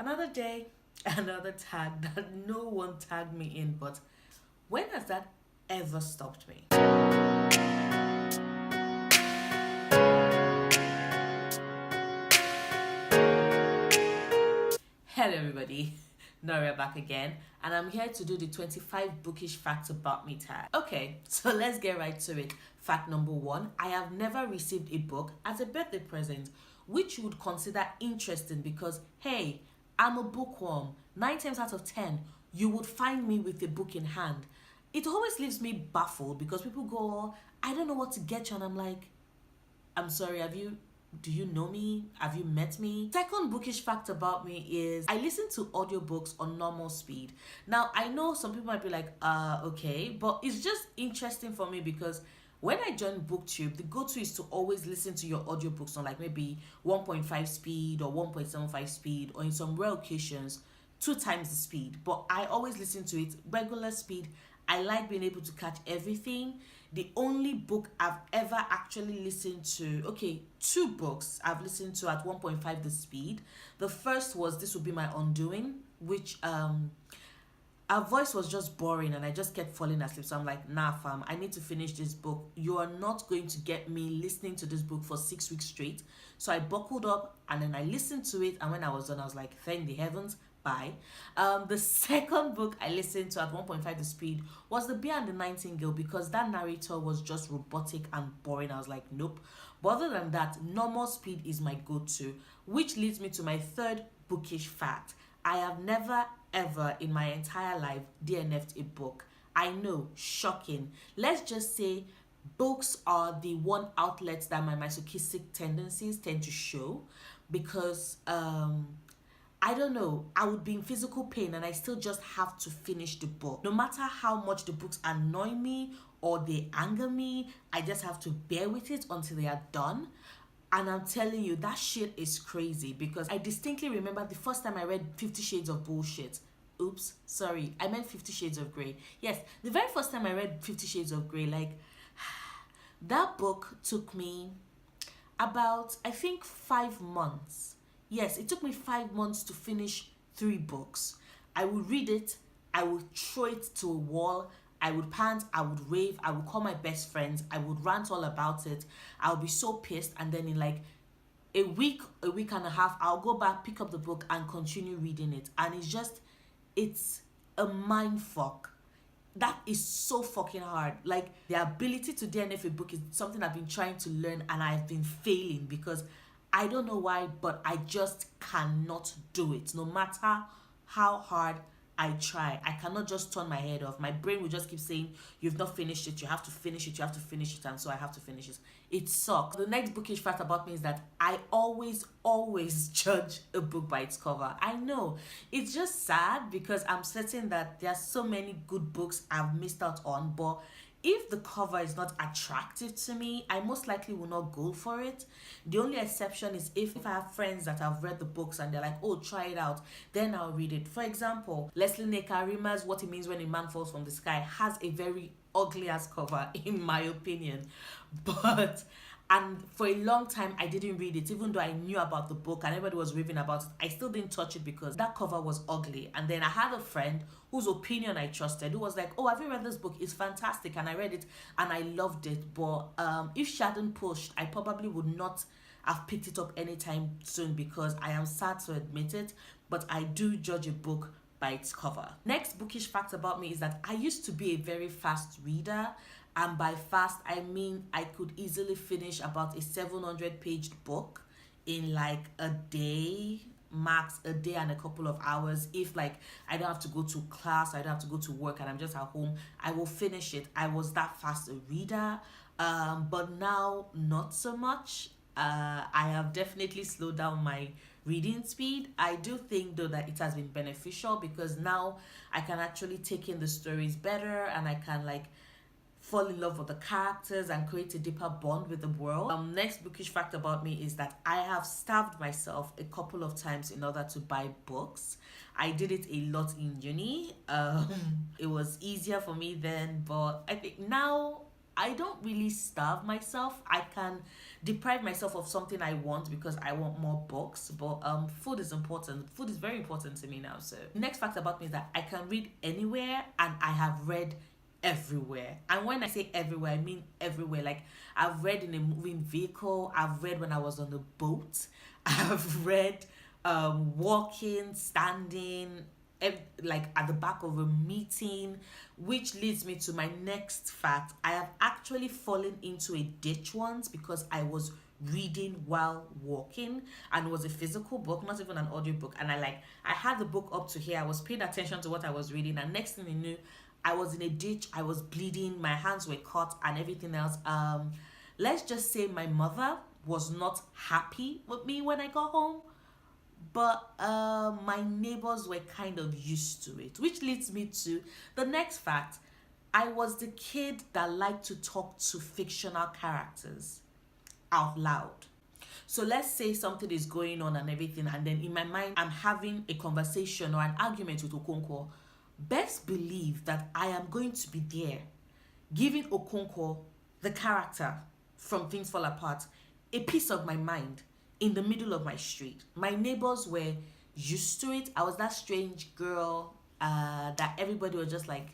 Another day, another tag that no one tagged me in, but when has that ever stopped me? Hello, everybody. Noria back again, and I'm here to do the 25 bookish facts about me tag. Okay, so let's get right to it. Fact number one: I have never received a book as a birthday present, which you would consider interesting because, hey, I'm a bookworm. 9 times out of 10, you would find me with a book in hand. It always leaves me baffled because people go, I don't know what to get you, and I'm like, I'm sorry, do you know me? Have you met me? Second bookish fact about me is I listen to audiobooks on normal speed. Now, I know some people might be like, okay, but it's just interesting for me because when I join BookTube, the go-to is to always listen to your audiobooks on like maybe 1.5 speed or 1.75 speed, or in some rare occasions, 2 times the speed. But I always listen to it regular speed. I like being able to catch everything. The only book I've ever actually listened to, okay, 2 books I've listened to at 1.5 the speed. The first was This Will Be My Undoing, which our voice was just boring and I just kept falling asleep. So I'm like, nah, fam, I need to finish this book. You are not going to get me listening to this book for 6 weeks straight. So I buckled up and then I listened to it. And when I was done, I was like, thank the heavens. Bye. The second book I listened to at 1.5 the speed was The Bear and the Nightingale because that narrator was just robotic and boring. I was like, nope. But other than that, normal speed is my go-to, which leads me to my third bookish fact. I have never ever in my entire life DNF'd a book. I know, shocking. Let's just say books are the one outlet that my masochistic tendencies tend to show because I don't know, I would be in physical pain and I still just have to finish the book. No matter how much the books annoy me or they anger me, I just have to bear with it until they are done. And I'm telling you, that shit is crazy because I distinctly remember the first time I read 50 Shades of Bullshit. Oops, sorry, I meant 50 Shades of Grey. Yes, the very first time I read 50 Shades of Grey, like, that book took me about, I think, 5 months. Yes, it took me 5 months to finish 3 books. I would read it, I would throw it to a wall, I would pant, I would rave, I would call my best friends, I would rant all about it. I would be so pissed, and then in like a week and a half, I'll go back, pick up the book, and continue reading it. And it's a mind fuck. That is so fucking hard. Like, the ability to DNF a book is something I've been trying to learn, and I've been failing because I don't know why, but I just cannot do it. No matter how hard I try, I cannot just turn my head off. My brain will just keep saying, you've not finished it, you have to finish it, you have to finish it, and so I have to finish it. It sucks. The next bookish fact about me is that I always judge a book by its cover. I know, it's just sad because I'm certain that there are so many good books I've missed out on, but if the cover is not attractive to me, I most likely will not go for it. The only exception is if I have friends that have read the books and they're like, oh, try it out, then I'll read it. For example, Leslie Nekarima's What It Means When a Man Falls from the Sky has a very ugly ass cover, in my opinion. And for a long time, I didn't read it, even though I knew about the book and everybody was raving about it. I still didn't touch it because that cover was ugly. And then I had a friend whose opinion I trusted, who was like, oh, have you read this book? It's fantastic. And I read it and I loved it. But if she hadn't pushed, I probably would not have picked it up anytime soon because I am sad to admit it, but I do judge a book by its cover. Next bookish fact about me is that I used to be a very fast reader. And by fast, I mean I could easily finish about a 700-page book in like a day, max a day and a couple of hours. If like I don't have to go to class, I don't have to go to work, and I'm just at home, I will finish it. I was that fast a reader, but now not so much. I have definitely slowed down my reading speed. I do think though that it has been beneficial because now I can actually take in the stories better and I can like fall in love with the characters and create a deeper bond with the world. Next bookish fact about me is that I have starved myself a couple of times in order to buy books. I did it a lot in uni. It was easier for me then, but I think now I don't really starve myself. I can deprive myself of something I want because I want more books. But food is important. Food is very important to me now. So next fact about me is that I can read anywhere, and I have read everywhere. And when I say everywhere, I mean everywhere. Like, I've read in a moving vehicle, I've read when I was on a boat, I've read walking, standing, like at the back of a meeting, which leads me to my next fact. I have actually fallen into a ditch once because I was reading while walking, and it was a physical book, not even an audiobook. And I had the book up to here, I was paying attention to what I was reading, and next thing you knew, I was in a ditch, I was bleeding, my hands were cut and everything else. Let's just say my mother was not happy with me when I got home, but my neighbors were kind of used to it, which leads me to the next fact. I was the kid that liked to talk to fictional characters out loud. So let's say something is going on and everything, and then in my mind, I'm having a conversation or an argument with Okonkwo. Best believe that I am going to be there giving Okonkwo, the character from Things Fall Apart, a piece of my mind in the middle of my street. My neighbors were used to it. I was that strange girl that everybody was just like,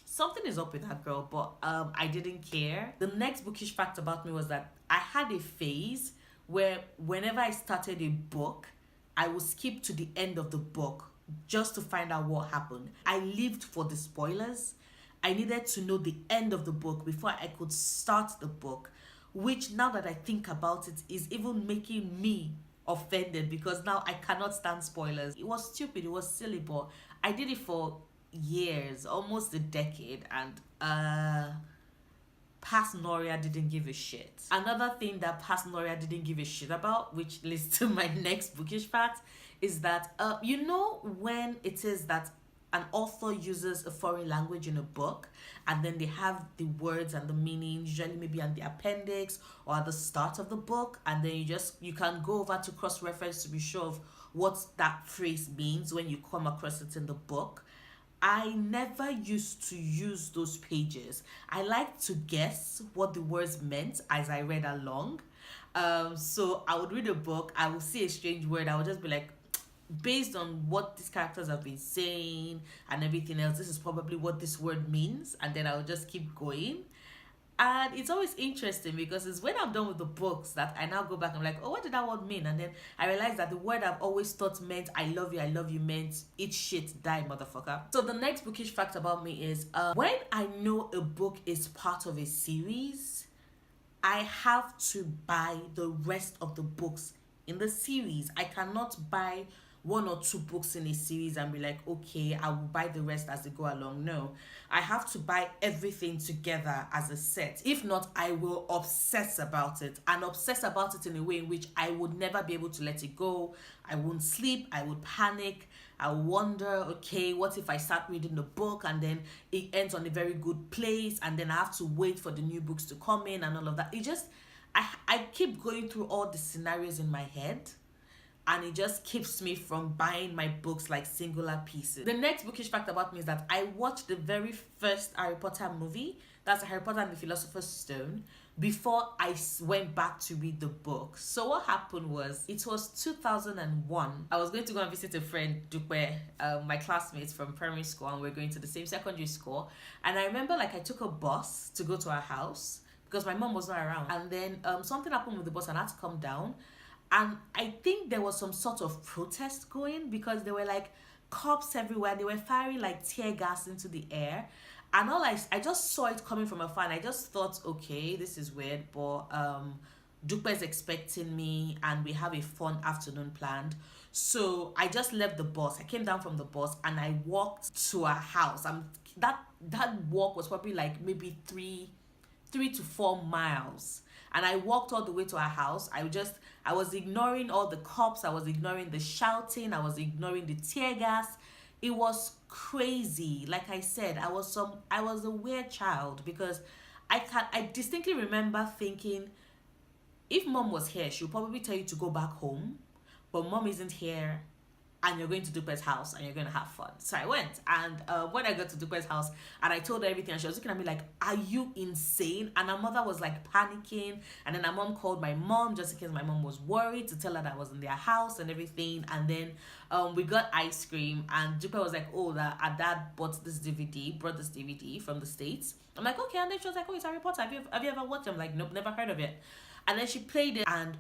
something is up with that girl, but I didn't care. The next bookish fact about me was that I had a phase where whenever I started a book, I would skip to the end of the book just to find out what happened. I lived for the spoilers. I needed to know the end of the book before I could start the book, which now that I think about it is even making me offended because now I cannot stand spoilers. It was stupid, it was silly, but I did it for years, almost a decade, and past Noria didn't give a shit. Another thing that past Noria didn't give a shit about, which leads to my next bookish fact, is that you know when it is that an author uses a foreign language in a book, and then they have the words and the meaning usually maybe on the appendix or at the start of the book, and then you can go over to cross-reference to be sure of what that phrase means when you come across it in the book. I never used to use those pages. I like to guess what the words meant as I read along. So I would read a book, I would see a strange word, I would just be like, based on what these characters have been saying and everything else, this is probably what this word means, and then I would just keep going. And it's always interesting because it's when I'm done with the books that I now go back and I'm like, oh, what did that word mean? And then I realize that the word I've always thought meant I love you meant eat shit, die, motherfucker. So the next bookish fact about me is when I know a book is part of a series, I have to buy the rest of the books in the series. I cannot buy one or two books in a series and be like, okay, I will buy the rest as they go along. No, I have to buy everything together as a set. If not, I will obsess about it, and obsess about it in a way in which I would never be able to let it go. I won't sleep, I would panic, I would wonder, okay, what if I start reading the book and then it ends on a very good place and then I have to wait for the new books to come in and all of that. I keep going through all the scenarios in my head, and it just keeps me from buying my books like singular pieces. The next bookish fact about me is that I watched the very first Harry Potter movie, that's Harry Potter and the Philosopher's Stone, before I went back to read the book. So what happened was, it was 2001. I was going to go and visit a friend, Dupe, my classmates from primary school, and we're going to the same secondary school. And I remember I took a bus to go to our house because my mom was not around. And then something happened with the bus and I had to come down. And I think there was some sort of protest going because there were cops everywhere. They were firing tear gas into the air. And I just saw it coming from afar, and I just thought, okay, this is weird, but Dupe is expecting me and we have a fun afternoon planned. So I just left the bus. I came down from the bus and I walked to our house. That walk was probably maybe 3 to 4 miles. And I walked all the way to our house. I was ignoring all the cops. I was ignoring the shouting. I was ignoring the tear gas. It was crazy. Like I said, I was a weird child because I distinctly remember thinking, if mom was here, she would probably tell you to go back home. But mom isn't here. and you're going to Dupe's house and you're going to have fun. So I went, and when I got to Dupe's house and I told her everything, and she was looking at me like, are you insane? And her mother was like panicking, and then her mom called my mom just in case my mom was worried, to tell her that I was in their house and everything. And then we got ice cream, and Dupe was like, oh, that our dad brought this DVD from the States. I'm like, okay. And then she was like, oh, it's Harry Potter, have you ever watched it? I'm like, nope, never heard of it. And then she played it, and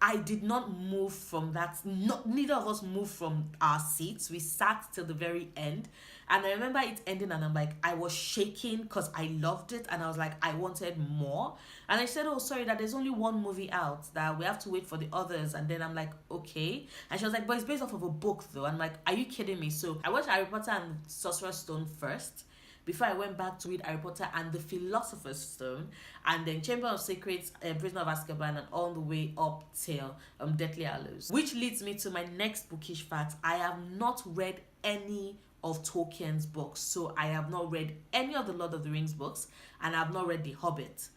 I did not move from that. Neither of us moved from our seats. We sat till the very end. And I remember it ending, and I'm like, I was shaking because I loved it. And I was like, I wanted more. And I said, oh, sorry, that there's only one movie out, that we have to wait for the others. And then I'm like, okay. And she was like, but it's based off of a book, though. I'm like, are you kidding me? So I watched Harry Potter and Sorcerer's Stone first, before I went back to read Harry Potter and the Philosopher's Stone, and then Chamber of Secrets, Prisoner of Azkaban, and all the way up till Deathly Hallows. Which leads me to my next bookish fact. I have not read any of Tolkien's books. So I have not read any of the Lord of the Rings books, and I have not read The Hobbit.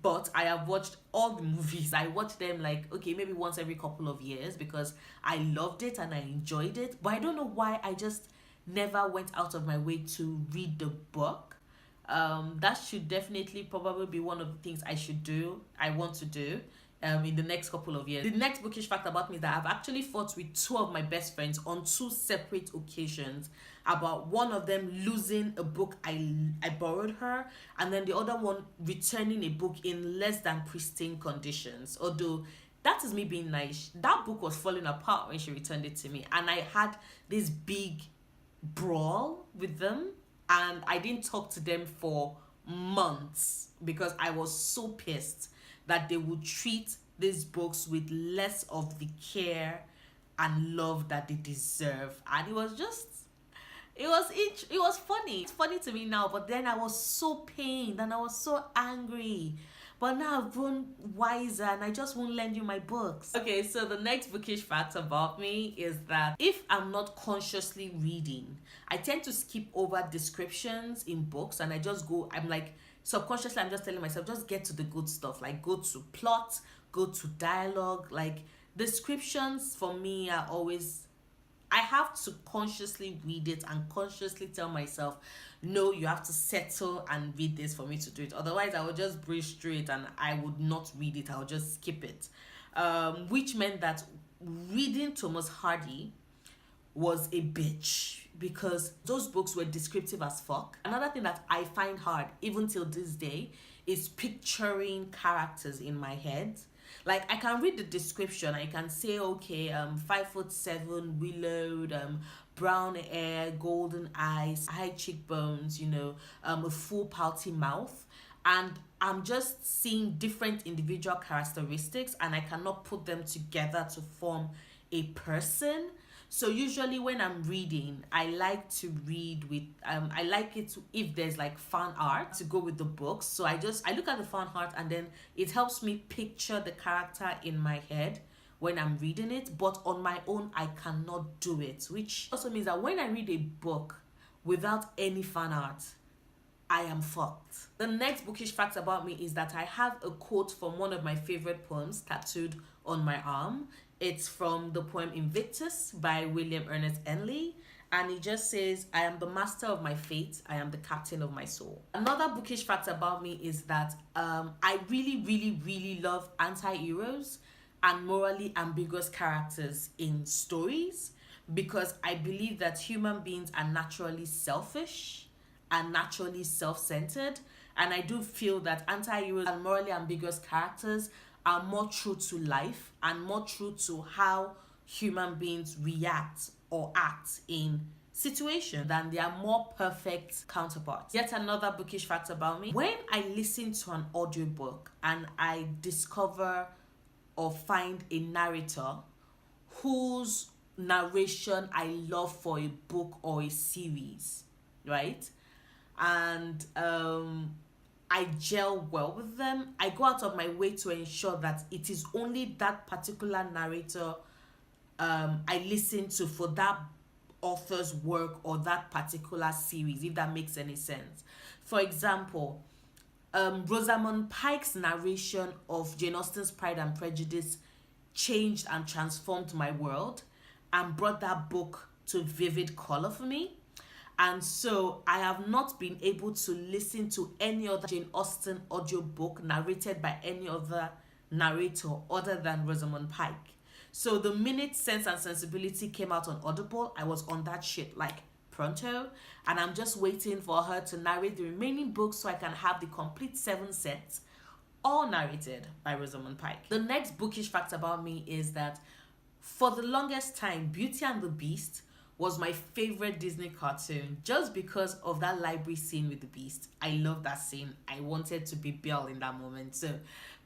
But I have watched all the movies. I watch them like, okay, maybe once every couple of years, because I loved it and I enjoyed it. But I don't know why I just never went out of my way to read the book. That should definitely probably be one of the things I want to do in the next couple of years. The next bookish fact about me is that I've actually fought with two of my best friends on two separate occasions about one of them losing a book I borrowed her, and then the other one returning a book in less than pristine conditions. Although that is me being nice. That book was falling apart when she returned it to me, and I had this big brawl with them, and I didn't talk to them for months because I was so pissed that they would treat these books with less of the care and love that they deserve. And it was funny. It's funny to me now, but then I was so pained and I was so angry. But now I've grown wiser and I just won't lend you my books. Okay, so the next bookish fact about me is that if I'm not consciously reading, I tend to skip over descriptions in books, and I'm like, subconsciously I'm just telling myself, just get to the good stuff. Like, go to plot, go to dialogue. Like, descriptions for me are always, I have to consciously read it and consciously tell myself, no, you have to settle and read this for me to do it. Otherwise, I would just breeze through it and I would not read it. I would just skip it. Which meant that reading Thomas Hardy was a bitch, because those books were descriptive as fuck. Another thing that I find hard, even till this day, is picturing characters in my head. Like, I can read the description, I can say, okay, 5'7", willowed, brown hair, golden eyes, high cheekbones, a full pouty mouth, and I'm just seeing different individual characteristics, and I cannot put them together to form a person. So usually when I'm reading, I like to read with, I like it if there's like fan art to go with the books. So I look at the fan art, and then it helps me picture the character in my head when I'm reading it. But on my own, I cannot do it, which also means that when I read a book without any fan art, I am fucked. The next bookish fact about me is that I have a quote from one of my favorite poems tattooed on my arm. It's from the poem Invictus by William Ernest Henley, and it just says, I am the master of my fate, I am the captain of my soul. Another bookish fact about me is that I really, really, really love anti-heroes and morally ambiguous characters in stories, because I believe that human beings are naturally selfish and naturally self-centered, and I do feel that anti-heroes and morally ambiguous characters are more true to life and more true to how human beings react or act in situations than their more perfect counterparts. Yet another bookish fact about me: when I listen to an audiobook and I discover or find a narrator whose narration I love for a book or a series, right? And I gel well with them, I go out of my way to ensure that it is only that particular narrator I listen to for that author's work or that particular series, if that makes any sense. For example, Rosamund Pike's narration of Jane Austen's Pride and Prejudice changed and transformed my world. and brought that book to vivid color for me. And so I have not been able to listen to any other Jane Austen audiobook narrated by any other narrator other than Rosamund Pike. So the minute Sense and Sensibility came out on Audible, I was on that shit like pronto, and I'm just waiting for her to narrate the remaining books so I can have the complete 7 sets, all narrated by Rosamund Pike. The next bookish fact about me is that for the longest time, Beauty and the Beast was my favorite Disney cartoon just because of that library scene with the Beast. I love that scene. I wanted to be Belle in that moment. So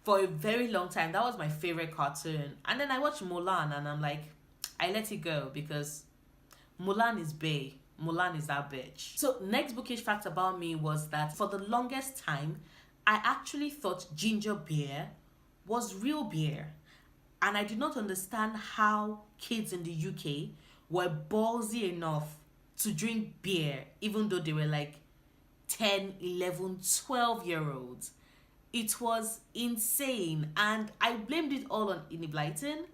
for a very long time, that was my favorite cartoon. And then I watched Mulan and I'm like, I let it go because Mulan is bae. Mulan is that bitch. So next bookish fact about me was that for the longest time, I actually thought ginger beer was real beer. And I did not understand how kids in the UK were ballsy enough to drink beer, even though they were like 10, 11, 12-year-olds. It was insane. And I blamed it all on Enid Blyton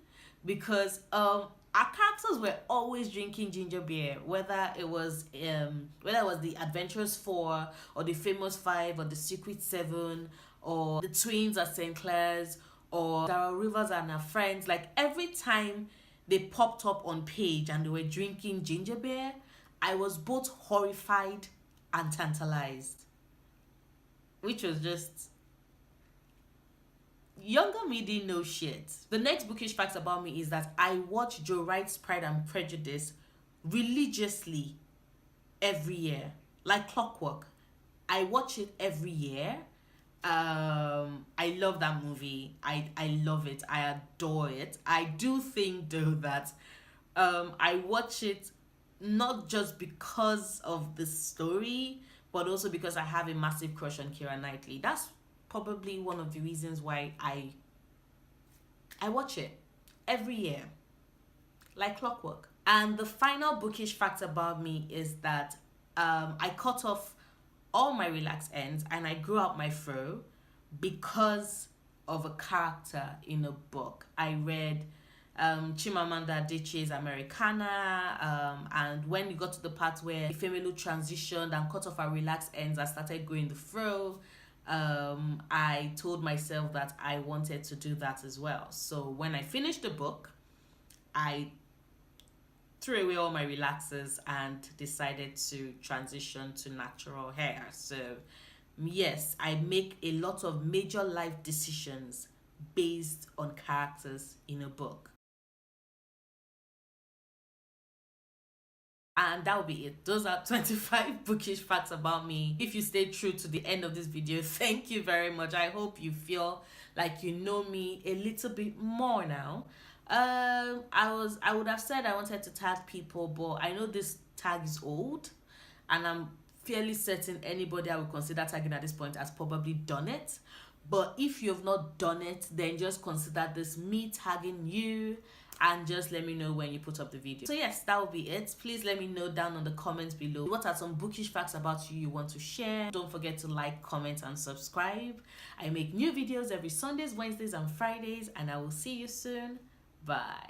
because our characters were always drinking ginger beer, whether it was the Adventurous Four or the Famous Five or the Secret Seven or the Twins at St. Clair's or Darryl Rivers and her friends. Like every time they popped up on page and they were drinking ginger beer, I was both horrified and tantalized, which was just younger me didn't know shit. The next bookish fact about me is that I watch Joe Wright's Pride and Prejudice religiously every year, like clockwork. I watch it every year. I love that movie. I love it. I adore it. I do think though that I watch it not just because of the story, but also because I have a massive crush on Keira Knightley. That's probably one of the reasons why I watch it every year, like clockwork. And the final bookish fact about me is that I cut off all my relaxed ends and I grew out my fro because of a character in a book. I read Chimamanda Adichie's Americana, and when we got to the part where Ifemelu transitioned and cut off her relaxed ends and started growing the fro, I told myself that I wanted to do that as well. So when I finished the book, I threw away all my relaxers and decided to transition to natural hair. So yes, I make a lot of major life decisions based on characters in a book. And that will be it. Those are 25 bookish facts about me. If you stayed true to the end of this video, thank you very much. I hope you feel like you know me a little bit more now. I would have said I wanted to tag people, but I know this tag is old and I'm fairly certain anybody I would consider tagging at this point has probably done it. But if you have not done it, then just consider this me tagging you and just let me know when you put up the video. So yes, that will be it. Please let me know down on the comments below what are some bookish facts about you want to share. Don't forget to like, comment and subscribe. I make new videos every Sundays, Wednesdays and Fridays, and I will see you soon. Bye.